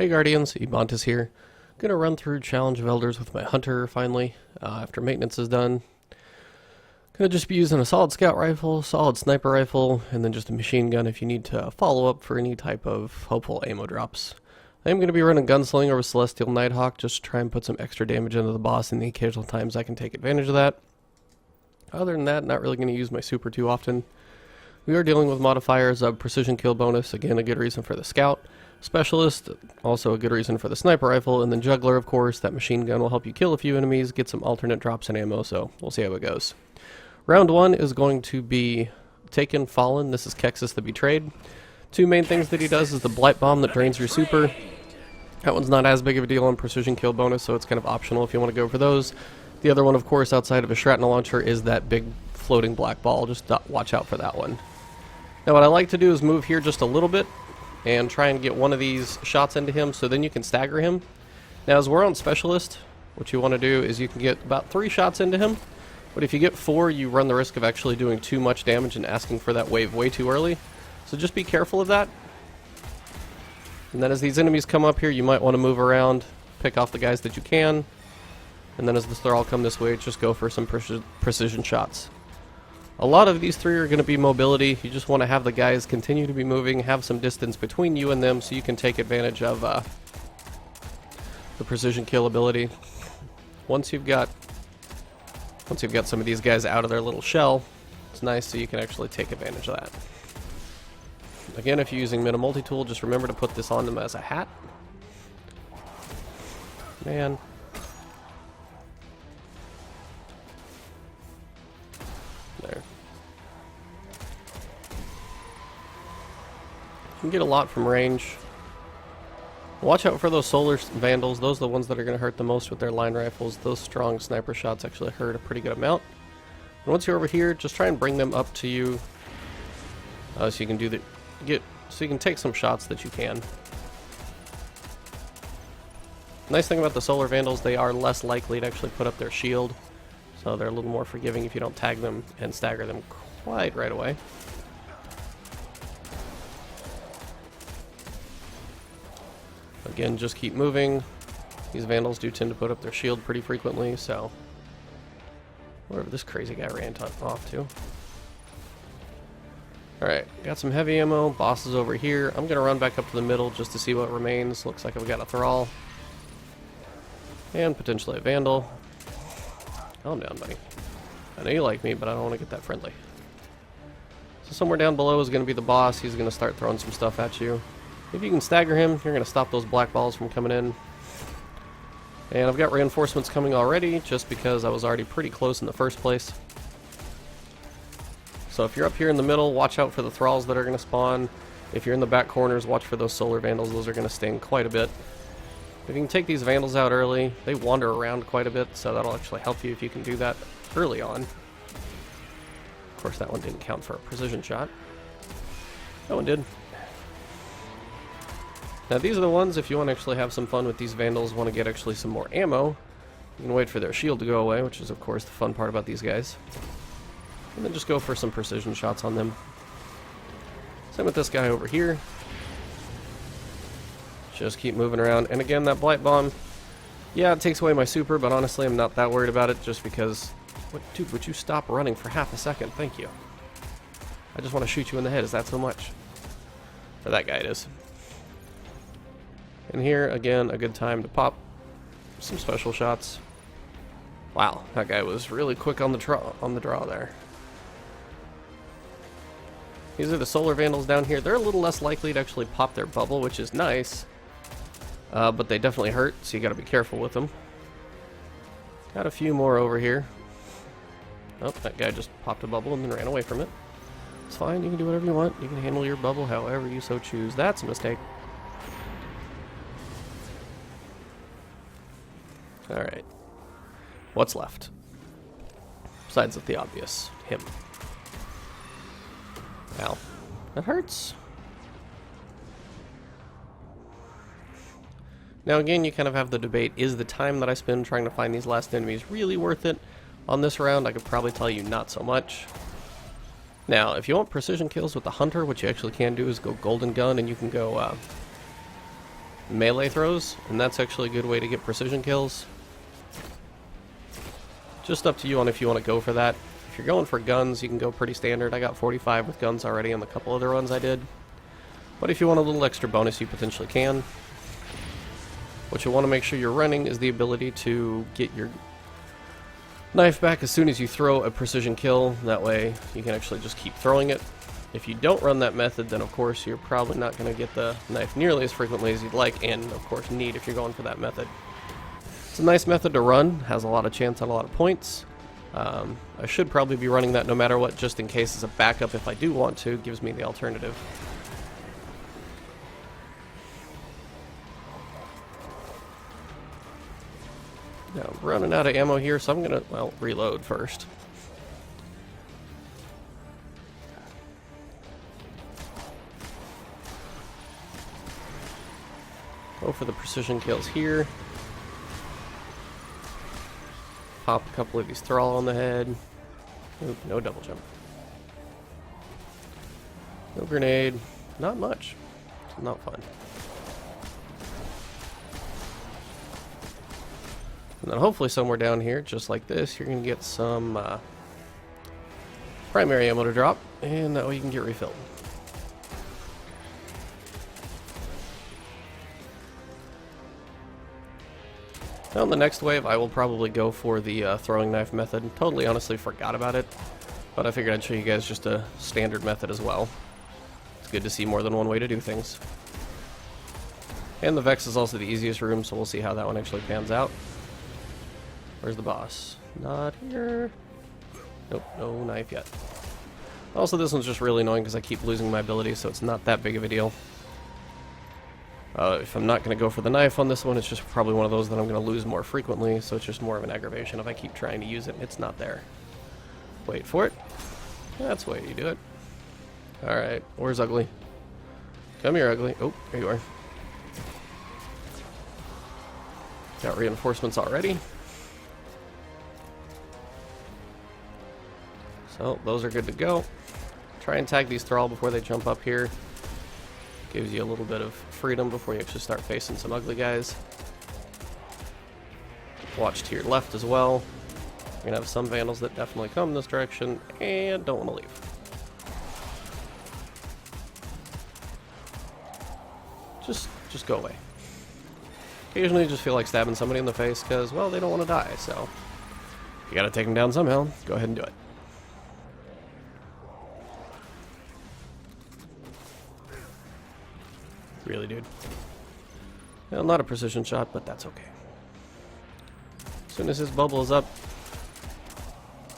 Hey Guardians, Ebontis here. Gonna run through Challenge of Elders with my Hunter finally, after maintenance is done. Gonna just be using a solid scout rifle, solid sniper rifle, and then just a machine gun if you need to follow up for any type of hopeful ammo drops. I am gonna be running Gunslinger with Celestial Nighthawk just to try and put some extra damage into the boss in the occasional times I can take advantage of that. Other than that, not really gonna use my super too often. We are dealing with modifiers of precision kill bonus, again a good reason for the scout. Specialist, also a good reason for the sniper rifle, and then Juggler, of course. That machine gun will help you kill a few enemies, get some alternate drops and ammo, so we'll see how it goes. Round 1 is going to be Taken, Fallen. This is Keksis the Betrayed. Two main things that he does is the Blight Bomb that drains your super. That one's not as big of a deal on precision kill bonus, so it's kind of optional if you want to go for those. The other one, of course, outside of a shrapnel launcher, is that big floating black ball. Just watch out for that one. Now what I like to do is move here just a little bit and try and get one of these shots into him, so then you can stagger him. Now as we're on Specialist, what you want to do is you can get about 3 shots into him, but if you get 4, you run the risk of actually doing too much damage and asking for that wave way too early. So just be careful of that. And then as these enemies come up here, you might want to move around, pick off the guys that you can, and then as they all come this way, just go for some precision shots. A lot of these 3 are going to be mobility. You just want to have the guys continue to be moving, have some distance between you and them so you can take advantage of the precision kill ability. Once you've got some of these guys out of their little shell, it's nice so you can actually take advantage of that. Again, if you're using Meta Multi-Tool, just remember to put this on them as a hat. Man. There. You can get a lot from range. Watch out for those solar vandals. Those are the ones that are going to hurt the most with their line rifles. Those strong sniper shots actually hurt a pretty good amount. And once you're over here, just try and bring them up to you, so you can so you can take some shots that you can. Nice thing about the solar vandals, they are less likely to actually put up their shield, so they're a little more forgiving if you don't tag them and stagger them quite right away. Again, just keep moving. These vandals do tend to put up their shield pretty frequently, so wherever this crazy guy ran off to. Alright, got some heavy ammo. Boss is over here. I'm going to run back up to the middle just to see what remains. Looks like I've got a Thrall. And potentially a Vandal. Calm down, buddy. I know you like me, but I don't want to get that friendly. So somewhere down below is going to be the boss. He's going to start throwing some stuff at you. If you can stagger him, you're going to stop those black balls from coming in. And I've got reinforcements coming already, just because I was already pretty close in the first place. So if you're up here in the middle, watch out for the Thralls that are going to spawn. If you're in the back corners, watch for those Solar Vandals. Those are going to sting quite a bit. If you can take these Vandals out early, they wander around quite a bit, so that'll actually help you if you can do that early on. Of course, that one didn't count for a precision shot. That one did. Now these are the ones, if you want to actually have some fun with these Vandals, want to get actually some more ammo, you can wait for their shield to go away, which is of course the fun part about these guys. And then just go for some precision shots on them. Same with this guy over here. Just keep moving around. And again, that Blight Bomb, yeah, it takes away my super, but honestly I'm not that worried about it just because... Dude, would you stop running for half a second? Thank you. I just want to shoot you in the head. Is that so much? For that guy it is. And here, again, a good time to pop some special shots. Wow, that guy was really quick on the draw there. These are the Solar Vandals down here. They're a little less likely to actually pop their bubble, which is nice. But they definitely hurt, so you gotta be careful with them. Got a few more over here. Oh, that guy just popped a bubble and then ran away from it. It's fine, you can do whatever you want. You can handle your bubble however you so choose. That's a mistake. Alright. What's left? Besides the obvious. Him. Ow. That hurts. Now again, you kind of have the debate, is the time that I spend trying to find these last enemies really worth it? On this round, I could probably tell you not so much. Now, if you want precision kills with the Hunter, what you actually can do is go Golden Gun, and you can go melee throws, and that's actually a good way to get precision kills. Just up to you on if you want to go for that. If you're going for guns, you can go pretty standard. I got 45 with guns already on the couple other runs I did. But if you want a little extra bonus, you potentially can. What you want to make sure you're running is the ability to get your knife back as soon as you throw a precision kill. That way you can actually just keep throwing it. If you don't run that method, then of course you're probably not going to get the knife nearly as frequently as you'd like, and of course need if you're going for that method. It's a nice method to run, has a lot of chance on a lot of points. I should probably be running that no matter what, just in case as a backup if I do want to. Gives me the alternative. Now I'm running out of ammo here, so I'm gonna, well, reload first. Go for the precision kills here. Pop a couple of these thrall on the head. Oop, no double jump. No grenade. Not much. It's not fun. And then hopefully somewhere down here, just like this, you're going to get some primary ammo to drop, and that way you can get refilled. Now in the next wave, I will probably go for the throwing knife method. Totally honestly forgot about it, but I figured I'd show you guys just a standard method as well. It's good to see more than one way to do things. And the Vex is also the easiest room, so we'll see how that one actually pans out. Where's the boss? Not here. Nope, no knife yet. Also, this one's just really annoying because I keep losing my ability, so it's not that big of a deal. If I'm not going to go for the knife on this one, it's just probably one of those that I'm going to lose more frequently, so it's just more of an aggravation if I keep trying to use it and it's not there. Wait for it. That's the way you do it. Alright, where's Ugly? Come here, Ugly. Oh, there you are. Got reinforcements already. So, those are good to go. Try and tag these thrall before they jump up here. Gives you a little bit of freedom before you actually start facing some ugly guys. Watch to your left as well. You're going to have some vandals that definitely come this direction and don't want to leave. Just go away. Occasionally you just feel like stabbing somebody in the face because, well, they don't want to die, so you got to take them down somehow. Go ahead and do it. Really, dude. Well, not a precision shot, but that's okay. As soon as his bubble is up,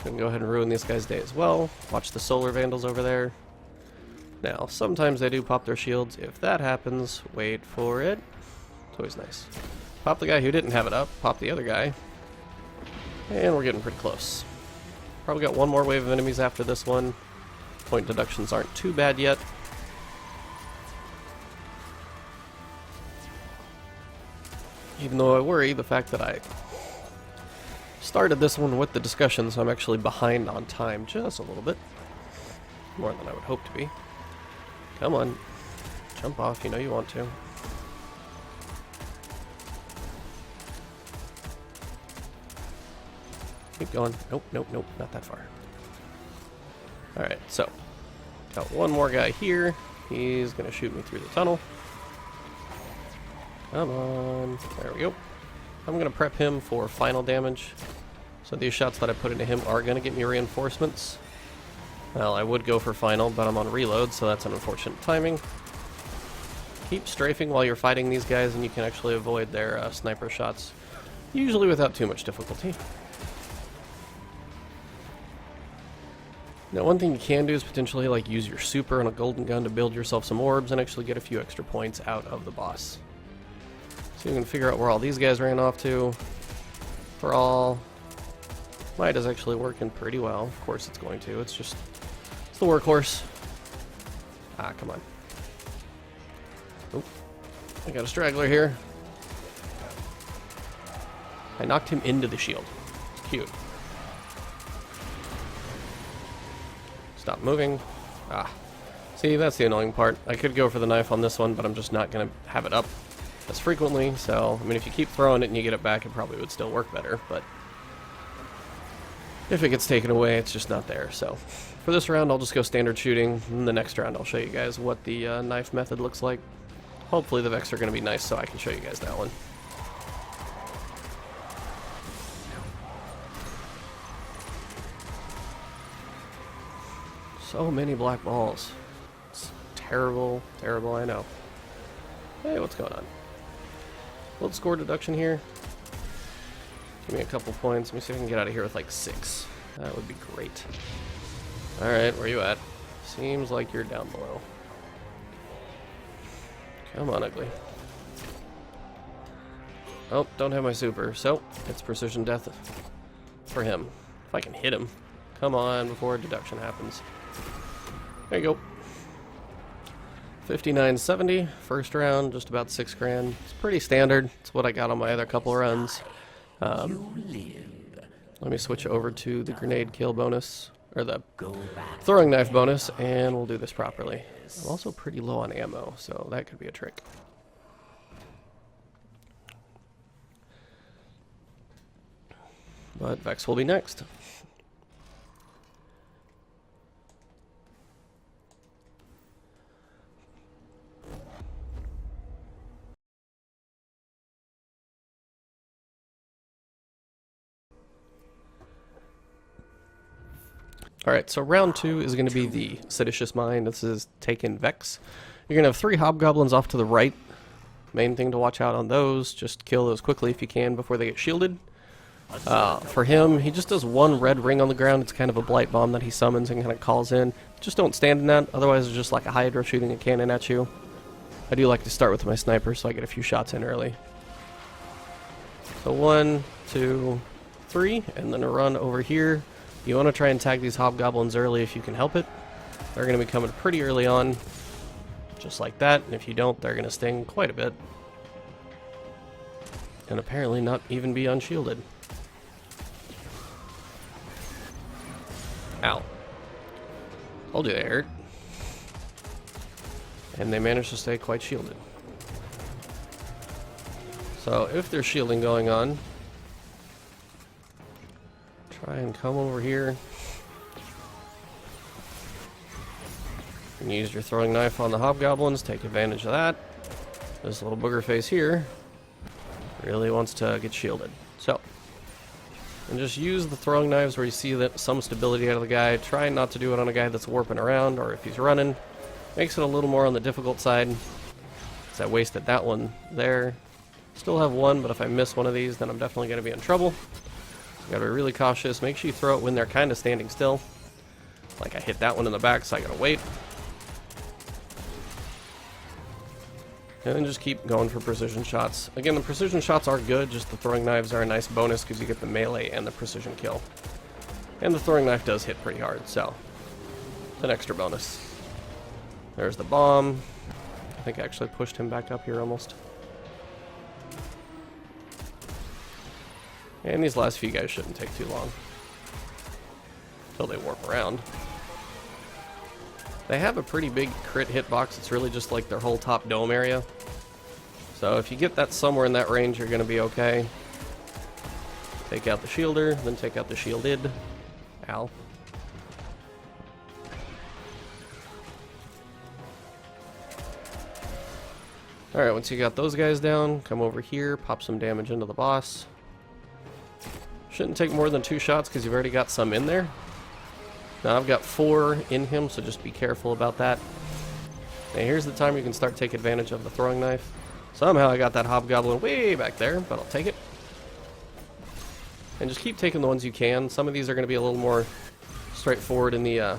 can go ahead and ruin this guy's day as well. Watch the solar vandals over there. Now, sometimes they do pop their shields. If that happens, wait for it. It's always nice. Pop the guy who didn't have it up, pop the other guy, and we're getting pretty close. Probably got one more wave of enemies after this one. Point deductions aren't too bad yet. Even though I worry the fact that I started this one with the discussion, so I'm actually behind on time just a little bit. More than I would hope to be. Come on. Jump off, you know you want to. Keep going. Nope, nope, nope, not that far. Alright, so. Got one more guy here. He's going to shoot me through the tunnel. Come on. There we go. I'm going to prep him for final damage. So these shots that I put into him are going to get me reinforcements. Well, I would go for final, but I'm on reload, so that's an unfortunate timing. Keep strafing while you're fighting these guys, and you can actually avoid their sniper shots, usually without too much difficulty. Now, one thing you can do is potentially like use your super on a golden gun to build yourself some orbs and actually get a few extra points out of the boss. So you can figure out where all these guys ran off to. For all, Might is actually working pretty well. Of course it's going to. It's just, it's the workhorse. Ah, come on. Oop. I got a straggler here. I knocked him into the shield. It's cute. Stop moving. Ah. See, that's the annoying part. I could go for the knife on this one, but I'm just not going to have it up. as frequently, so, I mean, if you keep throwing it and you get it back, it probably would still work better, but if it gets taken away, it's just not there. So for this round, I'll just go standard shooting, and the next round I'll show you guys what the knife method looks like. Hopefully the Vex are going to be nice so I can show you guys that one. So many black balls. It's terrible, terrible, I know. Hey, what's going on? Let's score deduction here. Give me a couple points. Let me see if I can get out of here with like 6. That would be great. Alright, where you at? Seems like you're down below. Come on, ugly. Oh, don't have my super, so it's precision death for him. If I can hit him. Come on, before deduction happens. There you go. 59.70, first round, just about 6 grand. It's pretty standard. It's what I got on my other couple runs. Let me switch over to the grenade kill bonus, or the throwing knife bonus, and we'll do this properly. I'm also pretty low on ammo, so that could be a trick. But Vex will be next. Alright, so round 2 is going to be the Seditious Mind. This is taking Vex. You're going to have 3 hobgoblins off to the right. Main thing to watch out on those, just kill those quickly if you can before they get shielded. For him, he just does 1 red ring on the ground. It's kind of a blight bomb that he summons and kind of calls in. Just don't stand in that, otherwise it's just like a Hydra shooting a cannon at you. I do like to start with my sniper so I get a few shots in early. So 1, 2, 3, and then a run over here. You want to try and tag these hobgoblins early if you can help it. They're going to be coming pretty early on, just like that, and if you don't, they're going to sting quite a bit. And apparently not even be unshielded. Ow. Told you they hurt. And they managed to stay quite shielded. So if there's shielding going on, try and come over here. And use your throwing knife on the hobgoblins, take advantage of that. This little booger face here really wants to get shielded. So, and just use the throwing knives where you see that some stability out of the guy. Try not to do it on a guy that's warping around, or if he's running. Makes it a little more on the difficult side. Because I wasted that one there. Still have 1, but if I miss one of these, then I'm definitely going to be in trouble. Gotta be really cautious. Make sure you throw it when they're kind of standing still. Like I hit that one in the back, so I gotta wait. And then just keep going for precision shots. Again, the precision shots are good, just the throwing knives are a nice bonus because you get the melee and the precision kill. And the throwing knife does hit pretty hard, so it's an extra bonus. There's the bomb. I think I actually pushed him back up here almost. And these last few guys shouldn't take too long. Until they warp around. They have a pretty big crit hitbox. It's really just like their whole top dome area. So if you get that somewhere in that range, you're going to be okay. Take out the shielder, then take out the shielded. Ow. Alright, once you got those guys down, come over here, pop some damage into the boss. Shouldn't take more than 2 shots because you've already got some in there. Now I've got 4 in him, so just be careful about that. Now here's the time you can start taking advantage of the throwing knife. Somehow I got that hobgoblin way back there, but I'll take it. And just keep taking the ones you can. Some of these are going to be a little more straightforward in the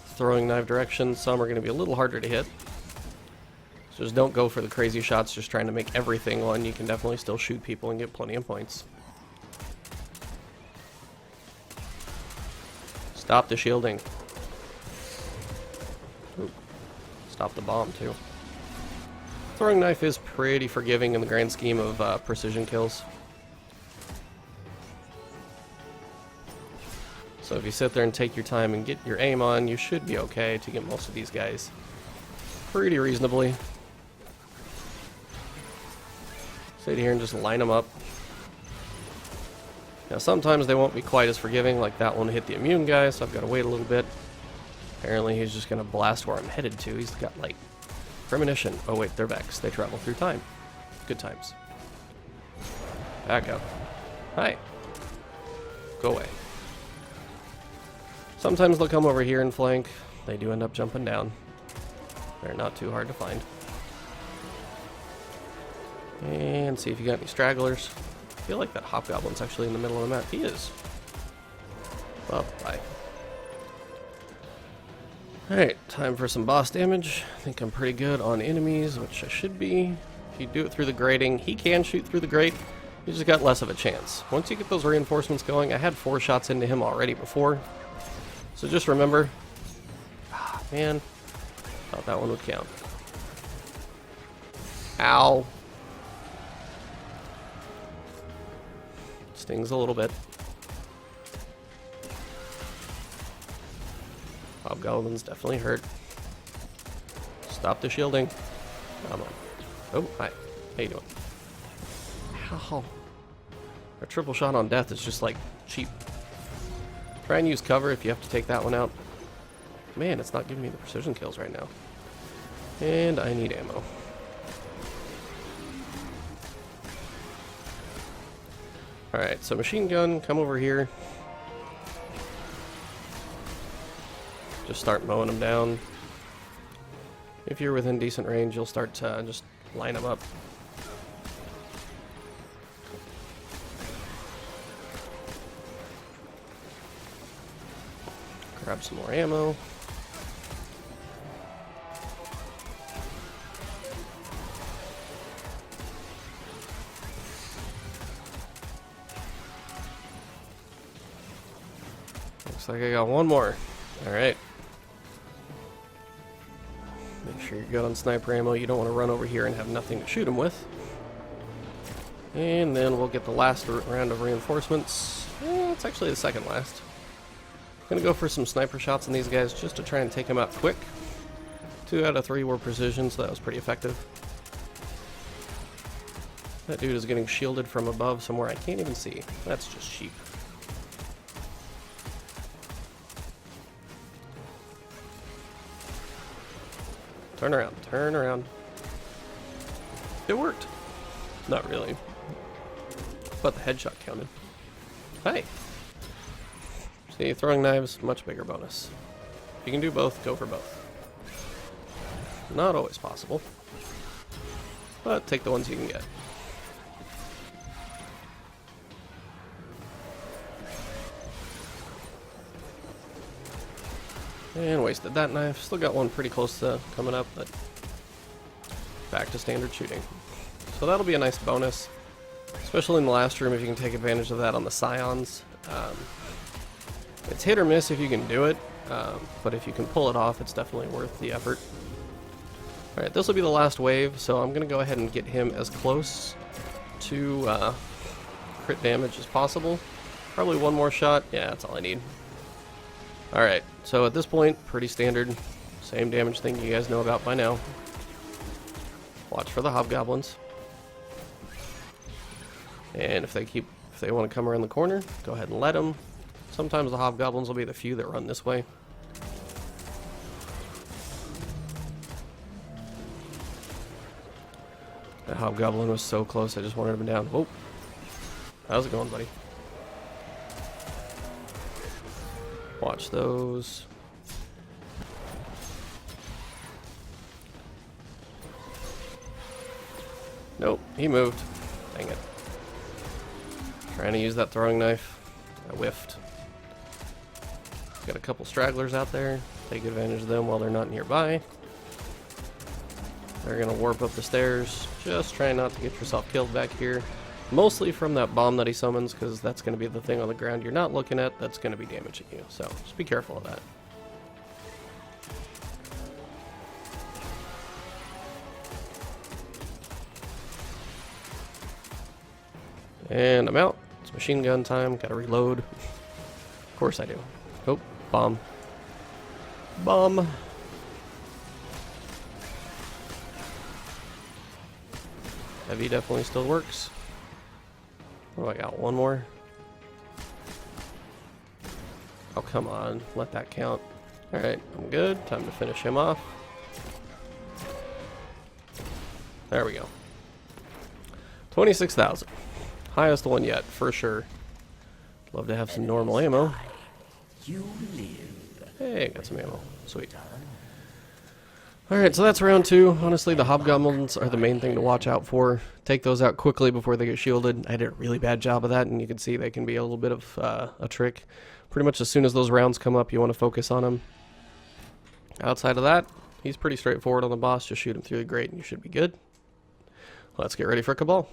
throwing knife direction. Some are going to be a little harder to hit. So just don't go for the crazy shots, just trying to make everything one. You can definitely still shoot people and get plenty of points. Stop the shielding. Ooh. Stop the bomb too. Throwing knife is pretty forgiving in the grand scheme of precision kills. So if you sit there and take your time and get your aim on, you should be okay to get most of these guys pretty reasonably. Sit here and just line them up. Now sometimes they won't be quite as forgiving, like that one hit the immune guy, so I've got to wait a little bit. Apparently he's just going to blast where I'm headed to. He's got like premonition. Oh wait, they're Vex. They travel through time. Good times. Back up. Hi. Go away. Sometimes they'll come over here and flank. They do end up jumping down. They're not too hard to find. And see if you got any stragglers. I feel like that hobgoblin's actually in the middle of the map. He is. Well, bye. Alright, time for some boss damage. I think I'm pretty good on enemies, which I should be. If you do it through the grating, he can shoot through the grate. You just got less of a chance. Once you get those reinforcements going, I had 4 shots into him already before. So just remember. Ah, man. Thought that one would count. Ow. Stings a little bit. Hobgoblins definitely hurt. Stop the shielding. Come on. Oh, hi. How you doing? Ow. A triple shot on death is just like cheap. Try and use cover if you have to take that one out. Man, it's not giving me the precision kills right now. And I need ammo. Alright, so machine gun, come over here. Just start mowing them down. If you're within decent range, you'll start to just line them up. Grab some more ammo. Looks like I got one more. Alright. Make sure you're good on sniper ammo. You don't want to run over here and have nothing to shoot him with. And then we'll get the last round of reinforcements. It's actually the second last. Gonna go for some sniper shots on these guys just to try and take them out quick. 2 out of 3 were precision, so that was pretty effective. That dude is getting shielded from above somewhere I can't even see. That's just cheap. Turn around, turn around. It worked. Not really. But the headshot counted. Hi. See, throwing knives, much bigger bonus. If you can do both, go for both. Not always possible. But take the ones you can get. And wasted that knife. Still got one pretty close to coming up, but back to standard shooting. So that'll be a nice bonus, especially in the last room if you can take advantage of that on the scions. It's hit or miss if you can do it, but if you can pull it off, it's definitely worth the effort. Alright, this will be the last wave, so I'm going to go ahead and get him as close to crit damage as possible. Probably one more shot. Yeah, that's all I need. Alright, so at this point, pretty standard. Same damage thing you guys know about by now. Watch for the hobgoblins. And if they want to come around the corner, go ahead and let them. Sometimes the hobgoblins will be the few that run this way. That hobgoblin was so close, I just wanted him down. Oh, how's it going, buddy? Watch those. Nope, he moved. Dang it. Trying to use that throwing knife. I whiffed. Got a couple stragglers out there. Take advantage of them while they're not nearby. They're gonna warp up the stairs. Just try not to get yourself killed back here. Mostly from that bomb that he summons, because that's going to be the thing on the ground you're not looking at that's going to be damaging you. So just be careful of that. And I'm out. It's machine gun time. Gotta reload. Of course I do. Oh, bomb. Bomb. Heavy definitely still works. Oh, I got one more. Oh, come on. Let that count. Alright, I'm good. Time to finish him off. There we go. 26,000. Highest one yet, for sure. Love to have some normal ammo. Hey, got some ammo. Sweet. Alright, so that's round 2. Honestly, the hobgoblins are the main thing to watch out for. Take those out quickly before they get shielded. I did a really bad job of that, and you can see they can be a little bit of a trick. Pretty much as soon as those rounds come up, you want to focus on them. Outside of that, he's pretty straightforward on the boss. Just shoot him through the grate and you should be good. Let's get ready for Cabal.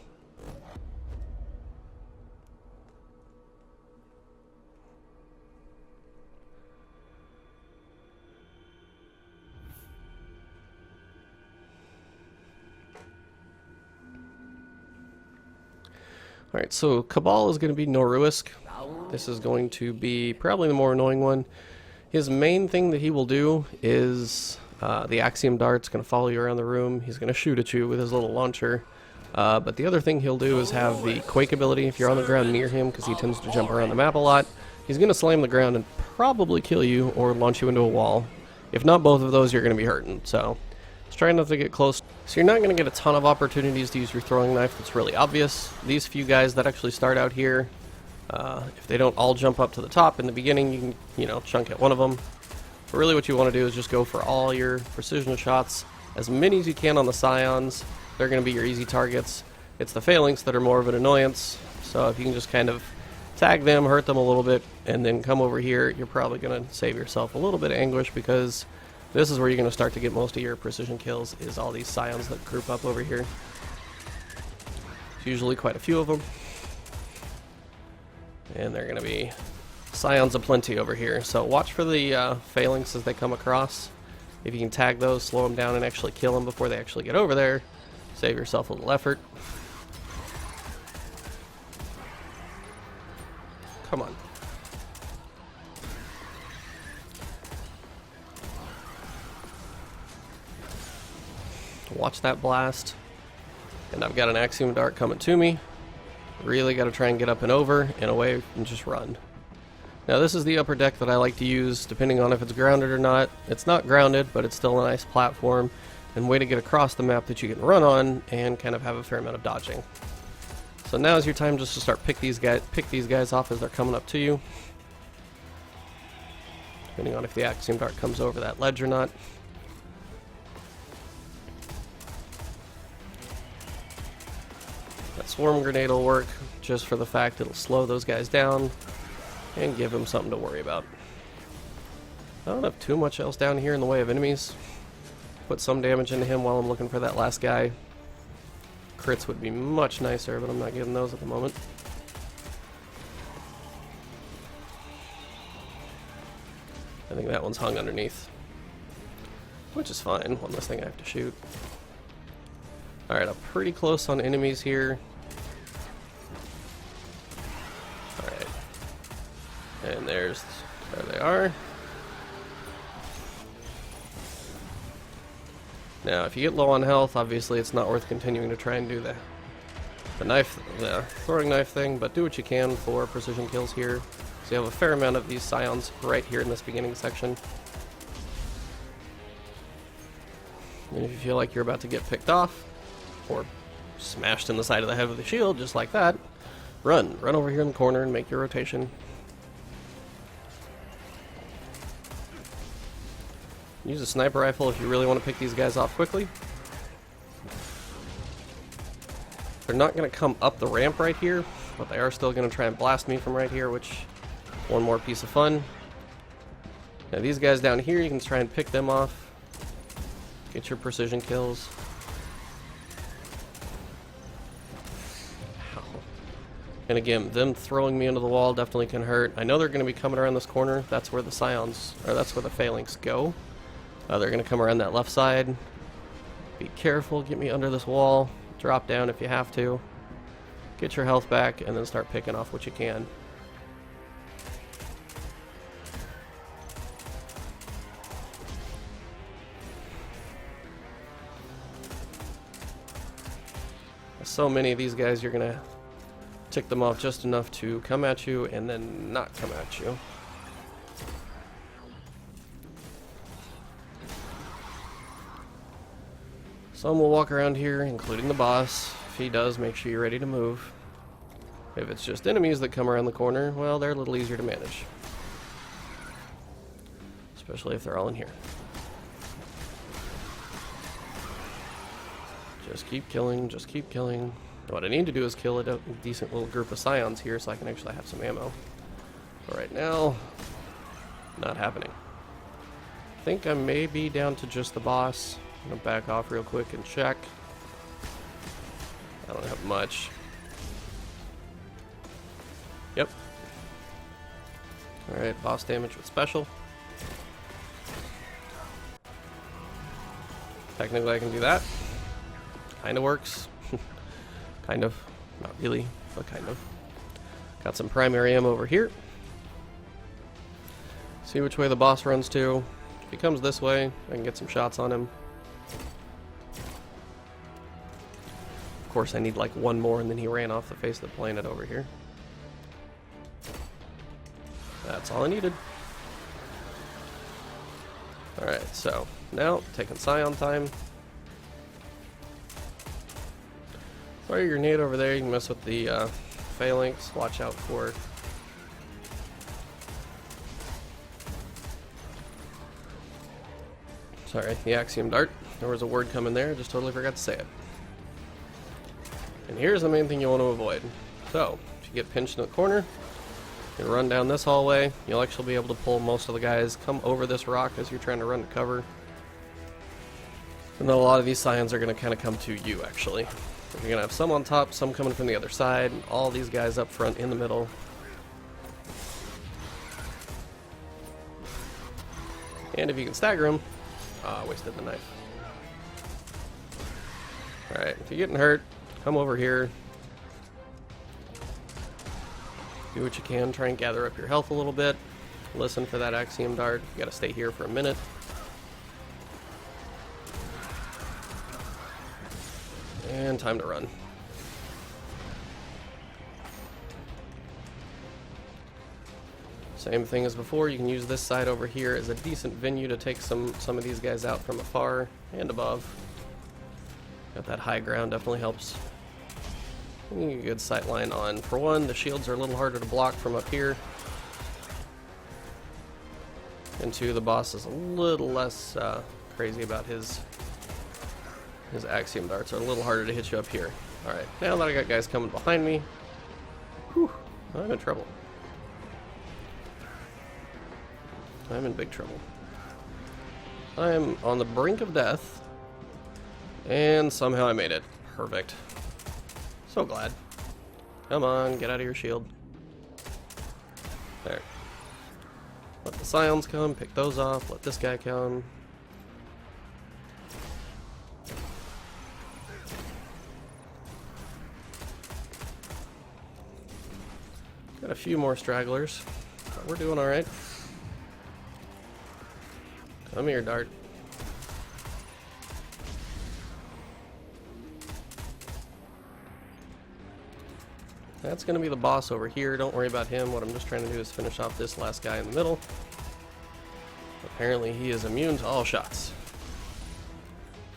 Alright, so Cabal is going to be Noru'usk. This is going to be probably the more annoying one. His main thing that he will do is the Axiom Dart's going to follow you around the room. He's going to shoot at you with his little launcher. But the other thing he'll do is have the Quake ability if you're on the ground near him, because he tends to jump around the map a lot. He's going to slam the ground and probably kill you or launch you into a wall. If not both of those, you're going to be hurting. So just try not to get close. So you're not going to get a ton of opportunities to use your throwing knife that's really obvious. These few guys that actually start out here, if they don't all jump up to the top in the beginning, you can, chunk at one of them. But really what you want to do is just go for all your precision shots, as many as you can on the scions. They're going to be your easy targets. It's the phalanx that are more of an annoyance, so if you can just kind of tag them, hurt them a little bit, and then come over here, you're probably going to save yourself a little bit of anguish, because this is where you're going to start to get most of your precision kills, is all these scions that group up over here. There's usually quite a few of them. And they're going to be scions aplenty over here. So watch for the phalanx as they come across. If you can tag those, slow them down, and actually kill them before they actually get over there, save yourself a little effort. Come on. Watch that blast. And I've got an Axiom Dart coming to me. Really got to try and get up and over and away and just run. Now this is the upper deck that I like to use depending on if it's grounded or not. It's not grounded, but it's still a nice platform and way to get across the map that you can run on and kind of have a fair amount of dodging. So now is your time just to start pick these guys off as they're coming up to you. Depending on if the Axiom Dart comes over that ledge or not. That Swarm Grenade will work just for the fact it'll slow those guys down and give them something to worry about. I don't have too much else down here in the way of enemies. Put some damage into him while I'm looking for that last guy. Crits would be much nicer, but I'm not getting those at the moment. I think that one's hung underneath, which is fine. One less thing I have to shoot. Alright, I'm pretty close on enemies here. Alright. And there they are. Now, if you get low on health, obviously it's not worth continuing to try and do the throwing knife thing, but do what you can for precision kills here. So you have a fair amount of these scions right here in this beginning section. And if you feel like you're about to get picked off, or smashed in the side of the head with a shield, just like that, run over here in the corner and make your rotation. Use a sniper rifle if you really want to pick these guys off quickly. They're not going to come up the ramp right here, but they are still going to try and blast me from right here, which, one more piece of fun. Now these guys down here, you can try and pick them off. Get your precision kills. And again, them throwing me into the wall definitely can hurt. I know they're going to be coming around this corner. That's where the scions, or that's where the phalanx go. They're going to come around that left side. Be careful, get me under this wall. Drop down if you have to. Get your health back, and then start picking off what you can. so many of these guys, you're gonna tick them off just enough to come at you and then not come at you. Some will walk around here, including the boss. If he does, make sure you're ready to move. If it's just enemies that come around the corner, well, they're a little easier to manage. Especially if they're all in here. Just keep killing, just keep killing. What I need to do is kill a decent little group of scions here so I can actually have some ammo. But right now, not happening. I think I may be down to just the boss. I'm gonna back off real quick and check. I don't have much. Yep. Alright, boss damage with special. Technically I can do that. Kinda works. Kind of. Not really, but kind of. Got some primary ammo over here. See which way the boss runs to. If he comes this way, I can get some shots on him. Of course, I need like one more, and then he ran off the face of the planet over here. That's all I needed. Alright, so now taking Scion time. Throw your grenade over there. You can mess with the phalanx. Watch out for. Sorry, the axiom dart. There was a word coming there. Just totally forgot to say it. And here's the main thing you want to avoid. So, if you get pinched in the corner, you run down this hallway. You'll actually be able to pull most of the guys. Come over this rock as you're trying to run to cover. And then a lot of these scions are going to kind of come to you, actually. You're going to have some on top, some coming from the other side, and all these guys up front in the middle. And if you can stagger them, wasted the knife. Alright, if you're getting hurt, come over here. Do what you can, try and gather up your health a little bit. Listen for that axiom dart. You gotta stay here for a minute. And time to run. Same thing as before, you can use this side over here as a decent venue to take some of these guys out from afar and above. Got that high ground, definitely helps. You get a good sight line on. For one, the shields are a little harder to block from up here. And two, the boss is a little less crazy about his axiom darts. Are a little harder to hit you up here. Alright, now that I got guys coming behind me, whew, I'm in trouble. I'm in big trouble. I'm on the brink of death, and somehow I made it. Perfect. So glad. Come on, get out of your shield. There. Let the scions come, pick those off, let this guy come. Got a few more stragglers, but we're doing alright. Come here, dart. That's going to be the boss over here. Don't worry about him. What I'm just trying to do is finish off this last guy in the middle. Apparently he is immune to all shots.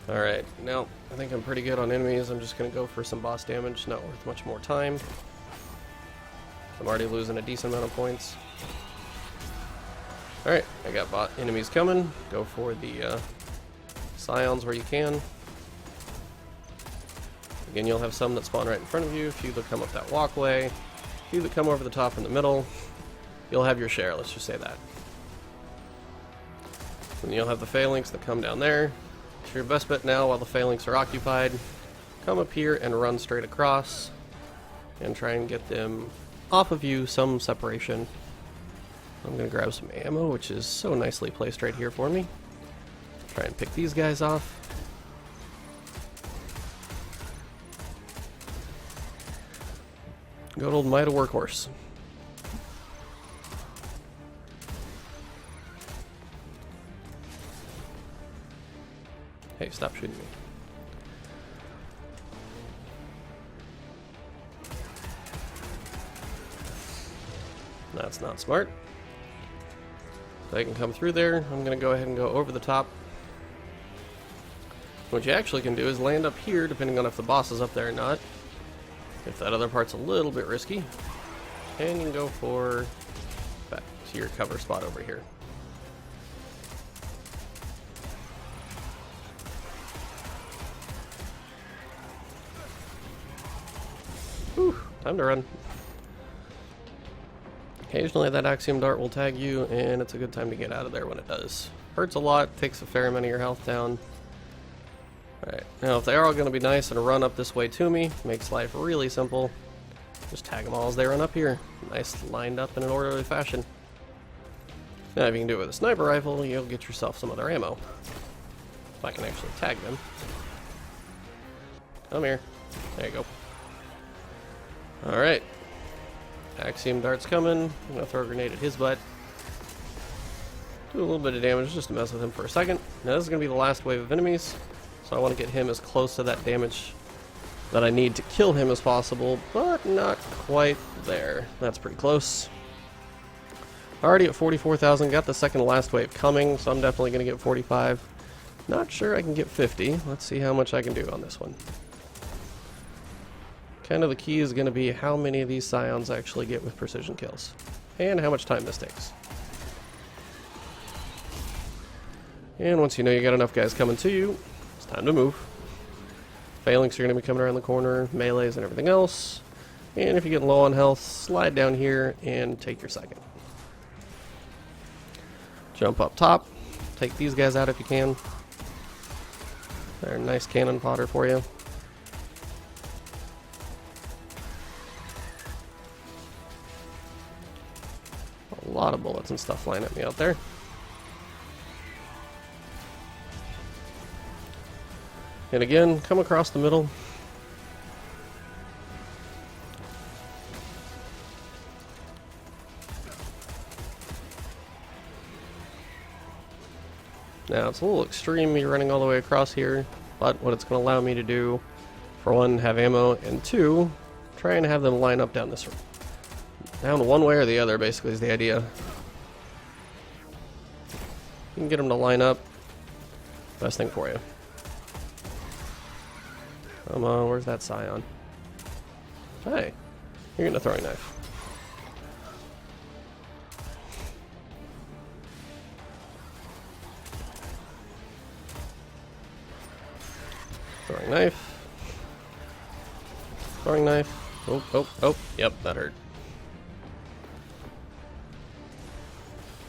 Alright, now I think I'm pretty good on enemies. I'm just going to go for some boss damage. Not worth much more time. I'm already losing a decent amount of points. Alright, I got enemies coming. Go for the scions where you can. Again, you'll have some that spawn right in front of you, a few that come up that walkway, a few that come over the top in the middle. You'll have your share, let's just say that. And you'll have the phalanx that come down there. So your best bet now, while the phalanx are occupied, come up here and run straight across and try and get them off of you, some separation. I'm going to grab some ammo, which is so nicely placed right here for me. Try and pick these guys off. Good old Might of Workhorse. Hey, stop shooting me. That's not smart. They can come through there. I'm going to go ahead and go over the top. What you actually can do is land up here, depending on if the boss is up there or not. If that other part's a little bit risky. And you can go for back to your cover spot over here. Whew, time to run. Occasionally that Axiom Dart will tag you, and it's a good time to get out of there when it does. Hurts a lot, takes a fair amount of your health down. Alright, now if they are all going to be nice and run up this way to me, makes life really simple. Just tag them all as they run up here. Nice, lined up in an orderly fashion. Now if you can do it with a sniper rifle, you'll get yourself some other ammo. If I can actually tag them. Come here. There you go. Alright. Axiom Dart's coming. I'm going to throw a grenade at his butt. Do a little bit of damage just to mess with him for a second. Now this is going to be the last wave of enemies. So I want to get him as close to that damage that I need to kill him as possible, but not quite there. That's pretty close. Already at 44,000, got the second to last wave coming, so I'm definitely going to get 45. Not sure I can get 50. Let's see how much I can do on this one. Kind of the key is going to be how many of these scions I actually get with precision kills, and how much time this takes. And once you know you got enough guys coming to you, it's time to move. Phalanx are going to be coming around the corner, melees and everything else. And if you get low on health, slide down here and take your second. Jump up top, take these guys out if you can. They're a nice cannon fodder for you. A lot of bullets and stuff flying at me out there. And again, come across the middle. Now, it's a little extreme me running all the way across here, but what it's going to allow me to do, for one, have ammo, and two, try and have them line up down this road. Down one way or the other, basically, is the idea. You can get them to line up. Best thing for you. Come on, where's that scion? Hey, you're getting a throwing knife. Throwing knife. Throwing knife. Oh, oh, oh. Yep, that hurt.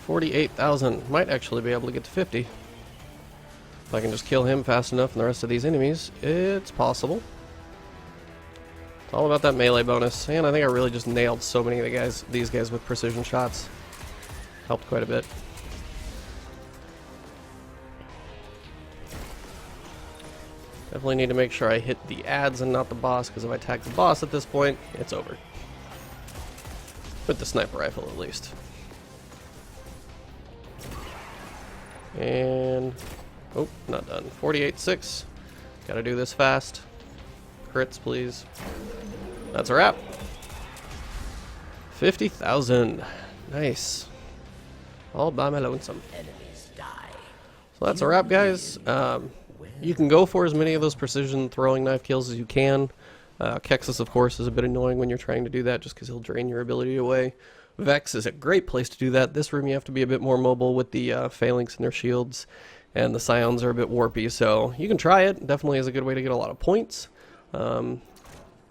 48,000. Might actually be able to get to 50. If I can just kill him fast enough and the rest of these enemies, it's possible. It's all about that melee bonus. And I think I really just nailed so many of these guys with precision shots. Helped quite a bit. Definitely need to make sure I hit the ads and not the boss, because if I tag the boss at this point, it's over. With the sniper rifle, at least. And... oh, not done. 48.6. Gotta do this fast. Crits, please. That's a wrap. 50,000. Nice. All by my lonesome. So that's a wrap, guys. You can go for as many of those precision throwing knife kills as you can. Keksis, of course, is a bit annoying when you're trying to do that, just because he'll drain your ability away. Vex is a great place to do that. This room you have to be a bit more mobile with the phalanx and their shields, and the scions are a bit warpy, so you can try it. Definitely is a good way to get a lot of points, but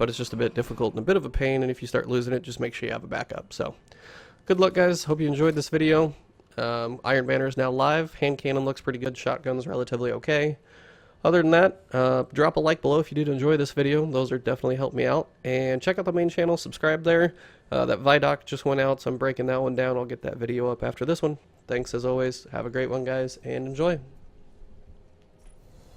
it's just a bit difficult and a bit of a pain, and if you start losing it, just make sure you have a backup. So good luck, guys. Hope you enjoyed this video. Iron Banner is now live. Hand cannon looks pretty good. Shotgun's relatively okay. Other than that, drop a like below if you did enjoy this video. Those are definitely helped me out. And check out the main channel, subscribe there. That Vidoc just went out, so I'm breaking that one down. I'll get that video up after this one. Thanks as always. Have a great one, guys, and enjoy.